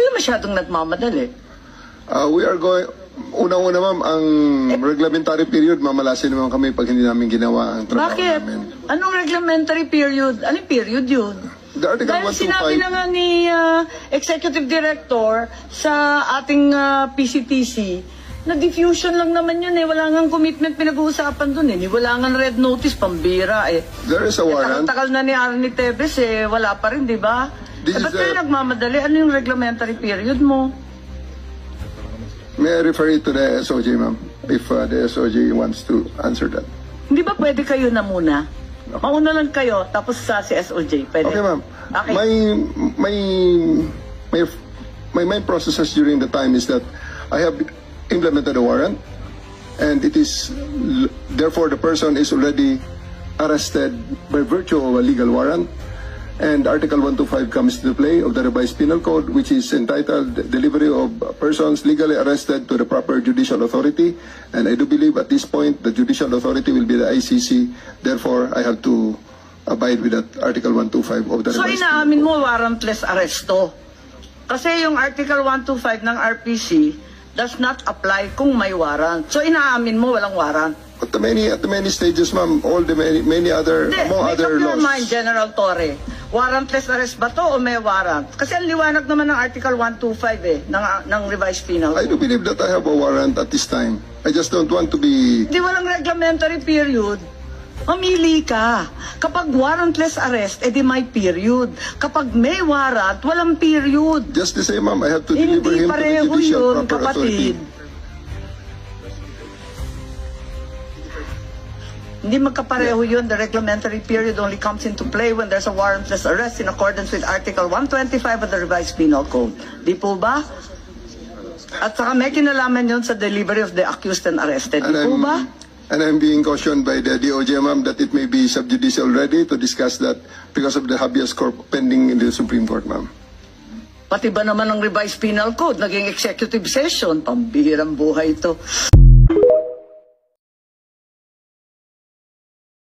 kayo masyadong nagmamadali. We are going, unang-una ma'am, ang reglementary period, mamalasin naman kami pag hindi namin ginawa ang trabaho Bakit? namin. Anong reglementary period? Anong period yun? The Article Dahil sinabi 125, na nga ni Executive Director sa ating PCTC, na diffusion lang naman yun eh. Wala nga commitment pinag-uusapan dun eh. Wala nga red notice, pambira eh. there is a warrant. Takal na ni Arnie Tevez eh. Wala pa rin, di ba? Ba't kayo nagmamadali? Ano yung reglementary period mo? May I refer it to the SOJ, ma'am, if the SOJ wants to answer that. Hindi ba pwede kayo na muna? Mauna lang kayo, tapos sa si SOJ. Pwede? Okay, ma'am. Okay. My main processes during the time is that I have implemented a warrant, and it is therefore the person is already arrested by virtue of a legal warrant, and Article 125 comes into play of the revised penal code, which is entitled delivery of persons legally arrested to the proper judicial authority, and I do believe at this point the judicial authority will be the ICC. Therefore, I have to abide with that Article 125 of the So revised inaamin mo warrantless arresto. Kasi yung Article 125 ng RPC does not apply kung may warrant. So inaamin mo walang warrant. At the many stages, ma'am, all the many other, among other Make up your laws. mind, General Torre. Warrantless arrest ba to o may warrant? Kasi ang liwanag naman ng Article 125 eh, ng revised penal I do code. believe that I have a warrant at this time. I just don't want to be... Hindi walang reglementary period. Mamili ka. Kapag warrantless arrest, edi may period. Kapag may warrant, walang period. Just the same, ma'am, I have to deliver Hindi him to the pareho judicial yun, proper kapatid. authority. Hindi magkapareho yun. The reglementary period only comes into play when there's a warrantless arrest in accordance with Article 125 of the revised penal code. Di po ba? At saka may kinalaman yun sa delivery of the accused and arrested. Di po ba? And I'm being cautioned by the DOJ, ma'am, that it may be subjudicial ready to discuss that because of the habeas corpus pending in the Supreme Court, ma'am. Pati ba naman ng revised penal code, naging executive session, pambihirang buhay ito.